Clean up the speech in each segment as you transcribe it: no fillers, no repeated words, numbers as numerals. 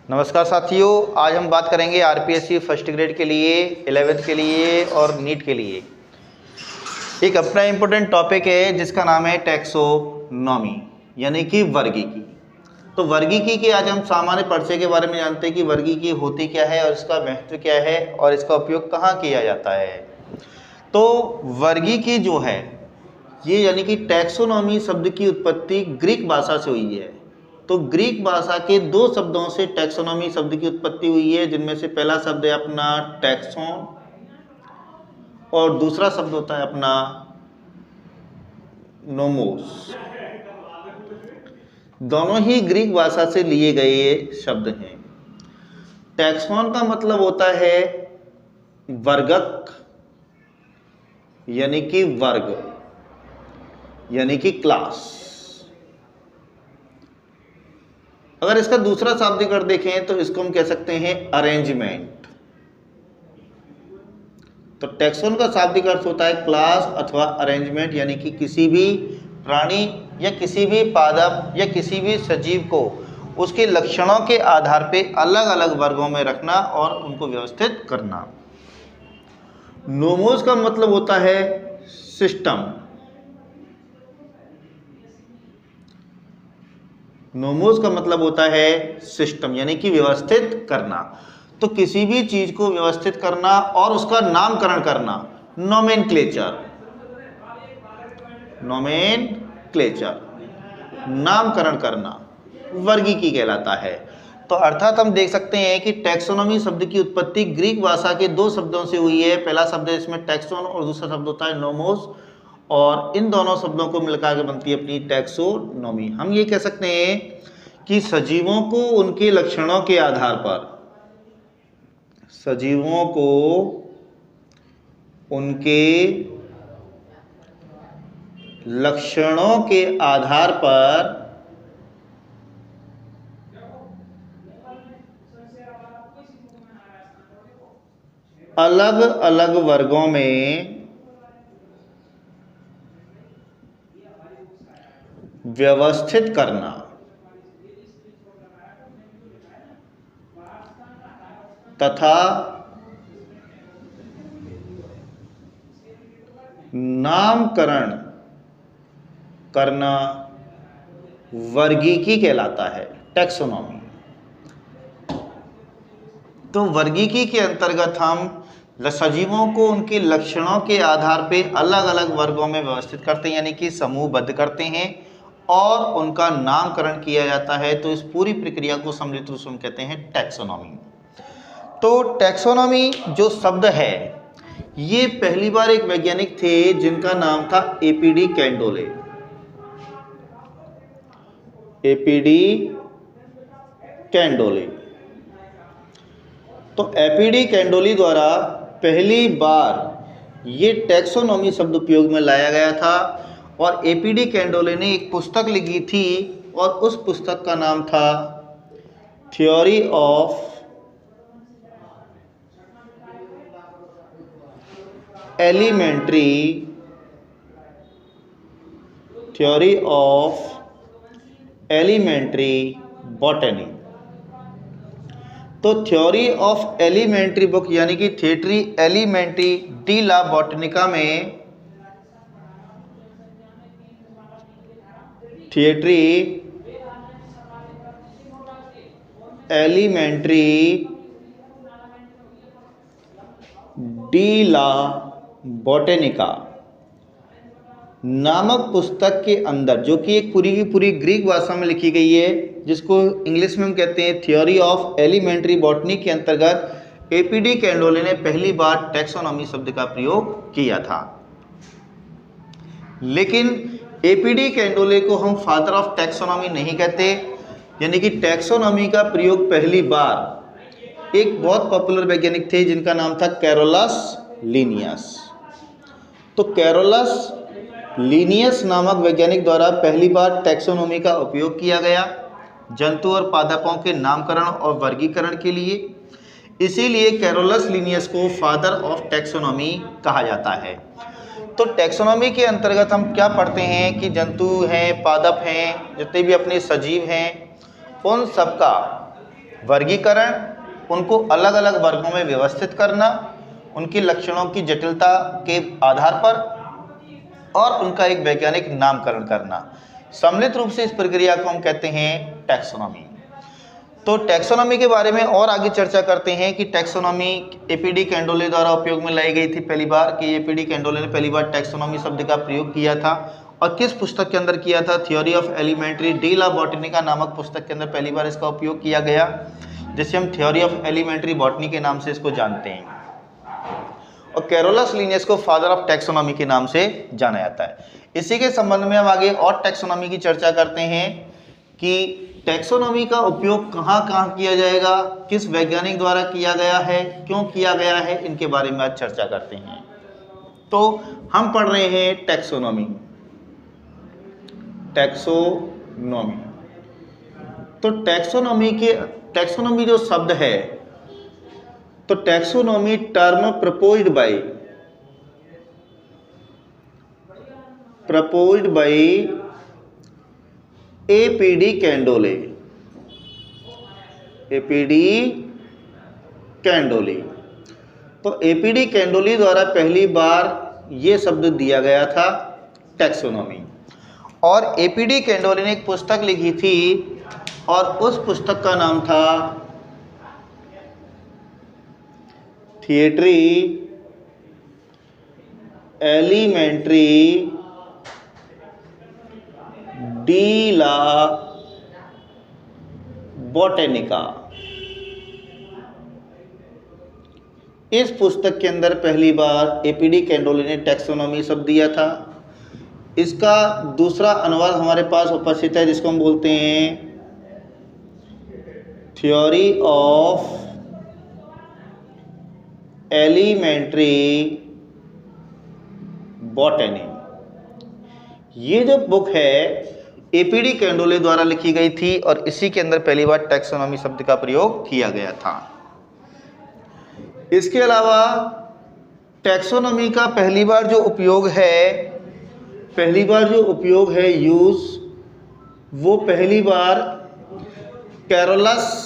नमस्कार साथियों, आज हम बात करेंगे आरपीएससी फर्स्ट ग्रेड के लिए, 11th के लिए और नीट के लिए एक अपना इम्पोर्टेंट टॉपिक है जिसका नाम है टैक्सोनॉमी यानी कि वर्गीकी। तो वर्गीकी के आज हम सामान्य परिचय के बारे में जानते हैं कि वर्गीकी होती क्या है और इसका महत्व क्या है और इसका उपयोग कहाँ किया जाता है। तो वर्गीकी जो है ये यानी कि टैक्सोनॉमी शब्द की उत्पत्ति ग्रीक भाषा से हुई है। तो ग्रीक भाषा के दो शब्दों से टैक्सोनॉमी शब्द की उत्पत्ति हुई है, जिनमें से पहला शब्द है अपना टैक्सोन और दूसरा शब्द होता है अपना नोमोस। दोनों ही ग्रीक भाषा से लिए गए शब्द हैं। टैक्सोन का मतलब होता है वर्गक यानी कि वर्ग यानी कि क्लास। अगर इसका दूसरा शाब्दिक अर्थ देखें तो इसको हम कह सकते हैं अरेंजमेंट। तो टैक्सोन का शाब्दिक अर्थ होता है क्लास अथवा अरेंजमेंट, यानी कि किसी भी प्राणी या किसी भी पादप या किसी भी सजीव को उसके लक्षणों के आधार पर अलग अलग वर्गों में रखना और उनको व्यवस्थित करना। नोमोस का मतलब होता है सिस्टम। नोमोस का मतलब होता है सिस्टम यानी कि व्यवस्थित करना। तो किसी भी चीज को व्यवस्थित करना और उसका नामकरण करना, नोमेनक्लेचर। नामकरण करना वर्गीकी कहलाता है। तो अर्थात हम देख सकते हैं कि टैक्सोनॉमी शब्द की उत्पत्ति ग्रीक भाषा के दो शब्दों से हुई है। पहला शब्द है इसमें टैक्सोन और दूसरा शब्द होता है नोमोस, और इन दोनों शब्दों को मिलकर के बनती है अपनी टैक्सोनॉमी। हम ये कह सकते हैं कि सजीवों को उनके लक्षणों के आधार पर, सजीवों को उनके लक्षणों के आधार पर अलग अलग वर्गों में व्यवस्थित करना तथा नामकरण करना वर्गीकी कहलाता है, टैक्सोनॉमी। तो वर्गीकी के अंतर्गत हम सजीवों को उनके लक्षणों के आधार पर अलग अलग वर्गों में व्यवस्थित करते हैं, यानी कि समूहबद्ध करते हैं और उनका नामकरण किया जाता है। तो इस पूरी प्रक्रिया को सम्मिलित रूप से हम कहते हैं टैक्सोनॉमी। तो टैक्सोनॉमी जो शब्द है ये पहली बार एक वैज्ञानिक थे जिनका नाम था एपीडी कैंडोले। APD Candolle. तो एपीडी कैंडोली द्वारा पहली बार ये टैक्सोनॉमी शब्द उपयोग में लाया गया था, और एपीडी कैंडोले ने एक पुस्तक लिखी थी और उस पुस्तक का नाम था थ्योरी ऑफ एलिमेंट्री बॉटनी। तो थ्योरी ऑफ एलिमेंट्री बुक यानी कि थिएटरी एलिमेंट्री डी ला बॉटनिका में थिएटरी एलिमेंट्री डी ला बॉटनिका नामक पुस्तक के अंदर, जो कि एक पूरी की पूरी ग्रीक भाषा में लिखी गई है, जिसको इंग्लिश में हम कहते हैं थ्योरी ऑफ एलिमेंट्री बॉटनी, के अंतर्गत एपीडी कैंडोले ने पहली बार टैक्सोनॉमी शब्द का प्रयोग किया था। लेकिन एपीडी कैंडोले को हम फादर ऑफ टैक्सोनॉमी नहीं कहते, यानी कि टैक्सोनॉमी का प्रयोग पहली बार एक बहुत पॉपुलर वैज्ञानिक थे जिनका नाम था कैरोलस लीनियस। तो कैरोलस लीनियस नामक वैज्ञानिक द्वारा पहली बार टैक्सोनॉमी का उपयोग किया गया जंतु और पादपों के नामकरण और वर्गीकरण के लिए। इसीलिए कैरोलस लीनियस को फादर ऑफ टैक्सोनॉमी कहा जाता है। तो टैक्सोनॉमी के अंतर्गत हम क्या पढ़ते हैं कि जंतु हैं, पादप हैं, जितने भी अपने सजीव हैं, उन सबका वर्गीकरण, उनको अलग अलग वर्गों में व्यवस्थित करना, उनके लक्षणों की जटिलता के आधार पर, और उनका एक वैज्ञानिक नामकरण करना। सम्मिलित रूप से इस प्रक्रिया को हम कहते हैं टैक्सोनॉमी। तो टैक्सोनॉमी के बारे में और आगे चर्चा करते हैं कि टैक्सोनॉमी एपीडी कैंडोले द्वारा उपयोग में लाई गई थी पहली बार, कि एपीडी कैंडोले ने पहली बार टैक्सोनॉमी शब्द का प्रयोग किया था और किस पुस्तक के अंदर किया था। Theory of elementary de la botanica नामक पुस्तक के अंदर पहली बार इसका उपयोग किया गया, जिसे हम थ्योरी ऑफ एलिमेंट्री बॉटनी के नाम से इसको जानते हैं। और कैरोलस लिनियस को फादर ऑफ टैक्सोनॉमी के नाम से जाना जाता है। इसी के संबंध में हम आगे और टैक्सोनॉमी की चर्चा करते हैं कि टैक्सोनॉमी का उपयोग कहाँ कहाँ किया जाएगा, किस वैज्ञानिक द्वारा किया गया है, क्यों किया गया है, इनके बारे में आज चर्चा करते हैं। तो हम पढ़ रहे हैं टैक्सोनॉमी। टैक्सोनॉमी, तो टैक्सोनॉमी जो शब्द है, तो taxonomy term proposed by A P D Candolle. तो एपीडी कैंडोले द्वारा पहली बार ये शब्द दिया गया था टैक्सोनॉमी। और एपीडी कैंडोले ने एक पुस्तक लिखी थी और उस पुस्तक का नाम था थिएट्री एलिमेंट्री डी ला बॉटेनिका। इस पुस्तक के अंदर पहली बार एपीडी कैंडोले ने टैक्सोनॉमी शब्द दिया था। इसका दूसरा अनुवाद हमारे पास उपस्थित है, जिसको हम बोलते हैं थ्योरी ऑफ एलिमेंट्री बॉटनी। ये जो बुक है एपीडी कैंडोले द्वारा लिखी गई थी और इसी के अंदर पहली बार टैक्सोनॉमी शब्द का प्रयोग किया गया था। इसके अलावा टैक्सोनॉमी का पहली बार जो उपयोग है यूज, वो पहली बार कैरोलस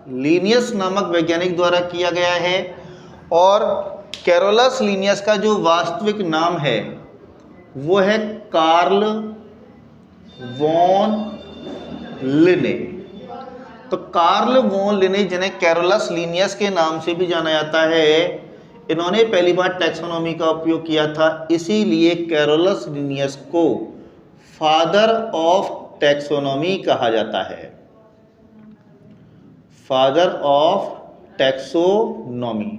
लीनियस नामक वैज्ञानिक द्वारा किया गया है। और कैरोलस लीनियस का जो वास्तविक नाम है वो है कार्ल वॉन लिने। तो कार्ल वॉन लिने, जिन्हें कैरोलस लीनियस के नाम से भी जाना जाता है, इन्होंने पहली बार टैक्सोनॉमी का उपयोग किया था। इसीलिए कैरोलस लीनियस को फादर ऑफ टैक्सोनॉमी कहा जाता है। फादर ऑफ टैक्सोनॉमी,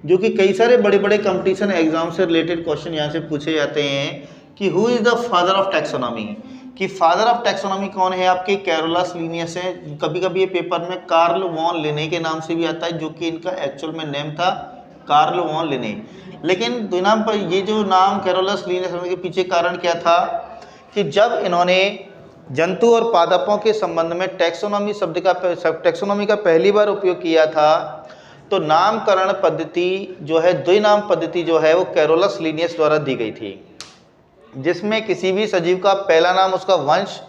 जो कि कई सारे बड़े बड़े कंपटीशन एग्जाम से रिलेटेड क्वेश्चन यहाँ से पूछे जाते हैं कि who is the father of taxonomy, कि फादर ऑफ टैक्सोनॉमी कौन है आपके। कैरोलस लीनियस है। कभी कभी ये पेपर में कार्ल वॉन लिने के नाम से भी आता है, जो कि इनका एक्चुअल में नेम था कार्ल वॉन लिने। लेकिन दुनाम पर ये जो नाम कैरोलस लीनियस होने के पीछे कारण क्या था कि जब इन्होंने जंतु और पादपों के संबंध में टैक्सोनॉमी का पहली बार उपयोग किया था, तो नामकरण पद्धति जो है, द्विनाम पद्धति जो है, वो कैरोलस लीनियस द्वारा दी गई थी, जिसमें किसी भी सजीव का पहला नाम उसका वंश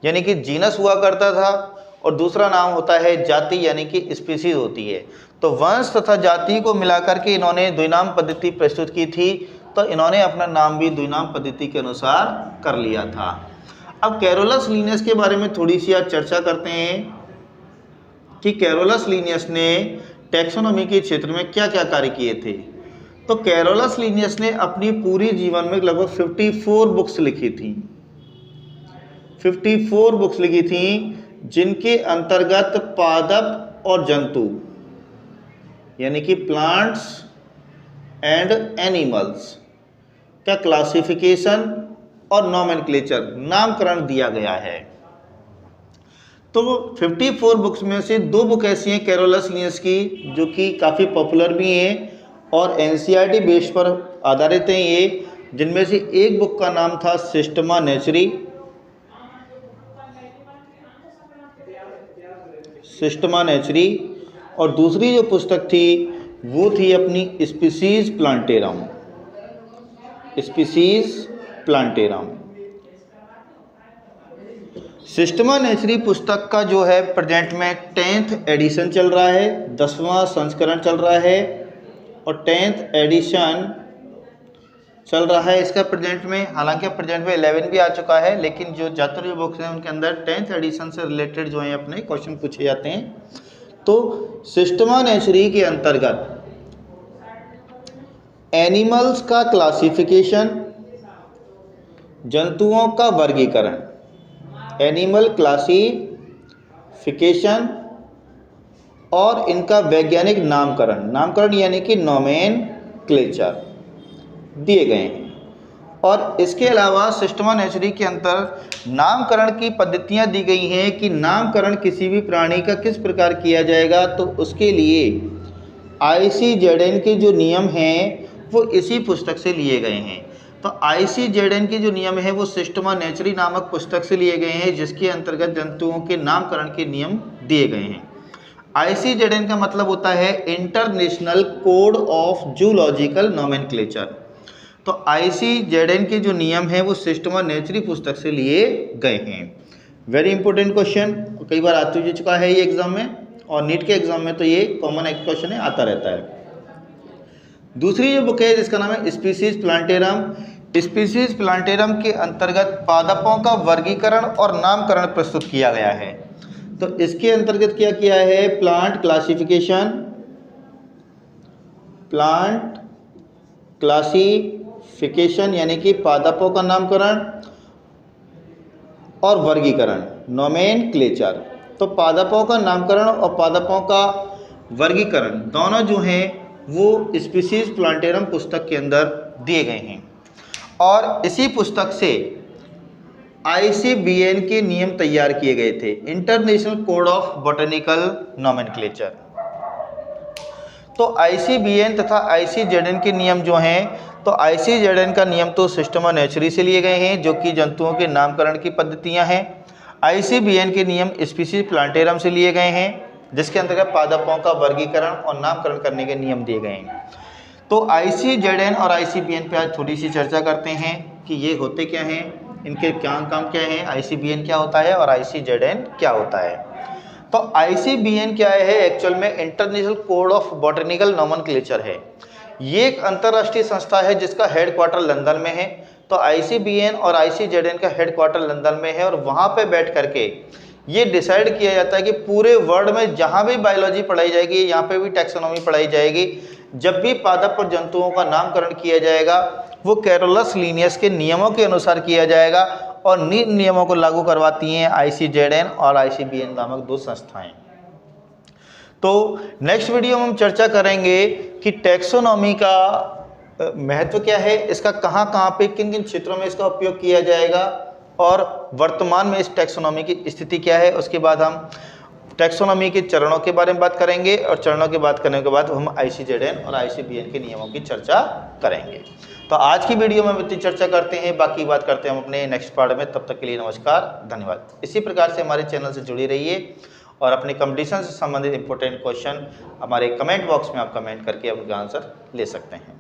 यानी कि जीनस हुआ करता था और दूसरा नाम होता है जाति यानी कि स्पीसीज होती है। तो वंश तथा जाति को मिलाकर के इन्होंने द्विनाम पद्धति प्रस्तुत की थी। तो इन्होंने अपना नाम भी द्विनाम पद्धति के अनुसार कर लिया था। अब कैरोलस लीनियस के बारे में थोड़ी सी आज चर्चा करते हैं कि कैरोलस लीनियस ने टैक्सोनॉमी के क्षेत्र में क्या क्या कार्य किए थे। तो कैरोलस लीनियस ने अपनी पूरी जीवन में लगभग 54 बुक्स लिखी थी। 54 बुक्स लिखी थी, जिनके अंतर्गत पादप और जंतु यानी कि प्लांट्स एंड एनिमल्स का क्लासिफिकेशन और नॉमेनक्लेचर, नामकरण दिया गया है। तो 54 बुक्स में से 2 बुक ऐसी हैं कैरोलस लीनियस की, जो कि काफ़ी पॉपुलर भी हैं और एनसीईआरटी बेस पर आधारित हैं ये, जिनमें से एक बुक का नाम था सिस्टमा नेचुरी और दूसरी जो पुस्तक थी वो थी अपनी स्पीसीज प्लांटेरम। सिस्टमा नेचुरी पुस्तक का जो है प्रेजेंट में 10th एडिशन चल रहा है, 10वां संस्करण चल रहा है और 10th एडिशन चल रहा है इसका प्रेजेंट में। हालांकि प्रेजेंट में 11 भी आ चुका है, लेकिन जो ज़्यादातर जो बुक्स हैं उनके अंदर 10th एडिशन से रिलेटेड जो है अपने क्वेश्चन पूछे जाते हैं। तो सिस्टमा नेचुरी के अंतर्गत एनिमल्स का क्लासिफिकेशन, जंतुओं का वर्गीकरण, एनिमल क्लासिफिकेशन और इनका वैज्ञानिक नामकरण, नामकरण यानी कि नोमेनक्लेचर दिए गए हैं। और इसके अलावा सिस्टमा नेचुरी के अंतर नामकरण की पद्धतियां दी गई हैं कि नामकरण किसी भी प्राणी का किस प्रकार किया जाएगा, तो उसके लिए ICZN के जो नियम हैं वो इसी पुस्तक से लिए गए हैं। तो ICZN के जो नियम है वो सिस्टमा नेचुरी नामक पुस्तक से लिए गए हैं, जिसके अंतर्गत जंतुओं के नामकरण के नियम दिए गए हैं। ICZN का मतलब होता है international code of zoological nomenclature. तो ICZN के जो नियम हैं वो सिस्टमा नेचुरी पुस्तक से लिए गए हैं। वेरी इंपॉर्टेंट क्वेश्चन, कई बार आ चुका है ये एग्जाम में, और नीट के एग्जाम में तो ये कॉमन एक क्वेश्चन है, आता रहता है। दूसरी जो बुक है जिसका नाम है स्पीसीज प्लांटेरम। स्पीसीज प्लांटेरम के अंतर्गत पादपों का वर्गीकरण और नामकरण प्रस्तुत किया गया है। तो इसके अंतर्गत क्या किया है, प्लांट क्लासिफिकेशन, प्लांट क्लासिफिकेशन यानी कि पादपों का नामकरण और वर्गीकरण, नोमेनक्लेचर। तो पादपों का नामकरण और पादपों का वर्गीकरण दोनों जो हैं वो स्पीसीज प्लांटेरम पुस्तक के अंदर दिए गए हैं। और इसी पुस्तक से ICBN के नियम तैयार किए गए थे, international code of botanical nomenclature. तो ICBN तथा ICZN के नियम जो हैं, तो ICZN का नियम तो सिस्टमा नेचुरी से लिए गए हैं जो कि जंतुओं के नामकरण की पद्धतियां हैं। ICBN के नियम स्पीसीज प्लांटेरम से लिए गए हैं, जिसके अंतर्गत पादपों का वर्गीकरण और नामकरण करने के नियम दिए गए हैं। तो ICZN और ICBN पे आज थोड़ी सी चर्चा करते हैं कि ये होते क्या हैं, इनके क्या काम क्या हैं, ICBN क्या होता है और ICZN क्या होता है। तो ICBN क्या है, एक्चुअल में international code of botanical nomenclature है। ये एक अंतर्राष्ट्रीय संस्था है जिसका हेडक्वार्टर लंदन में है। तो ICBN और ICZN का हेडक्वार्टर लंदन में है और वहाँ पे बैठ करके ये डिसाइड किया जाता है कि पूरे वर्ल्ड में जहाँ भी बायोलॉजी पढ़ाई जाएगी, यहाँ पे भी टैक्सोनॉमी पढ़ाई जाएगी, जब भी पादप और जंतुओं का नामकरण किया जाएगा वो कैरोलस लीनियस के नियमों के अनुसार किया जाएगा। और नियमों को लागू करवाती हैं ICZN और ICBN नामक दो संस्थाएं। तो नेक्स्ट वीडियो में हम चर्चा करेंगे कि टैक्सोनॉमी का महत्व क्या है, इसका कहाँ पे किन किन क्षेत्रों में इसका उपयोग किया जाएगा और वर्तमान में इस टैक्सोनॉमी की स्थिति क्या है। उसके बाद हम टैक्सोनॉमी के चरणों के बारे में बात करेंगे और चरणों की बात करने के बाद हम ICZN और ICBN के नियमों की चर्चा करेंगे। तो आज की वीडियो में इतनी चर्चा करते हैं, बाकी बात करते हैं हम अपने नेक्स्ट पार्ट में। तब तक के लिए नमस्कार, धन्यवाद। इसी प्रकार से हमारे चैनल से जुड़ी रहिए और अपने कंपटीशन से संबंधित इंपॉर्टेंट क्वेश्चन हमारे कमेंट बॉक्स में आप कमेंट करके उनका आंसर ले सकते हैं।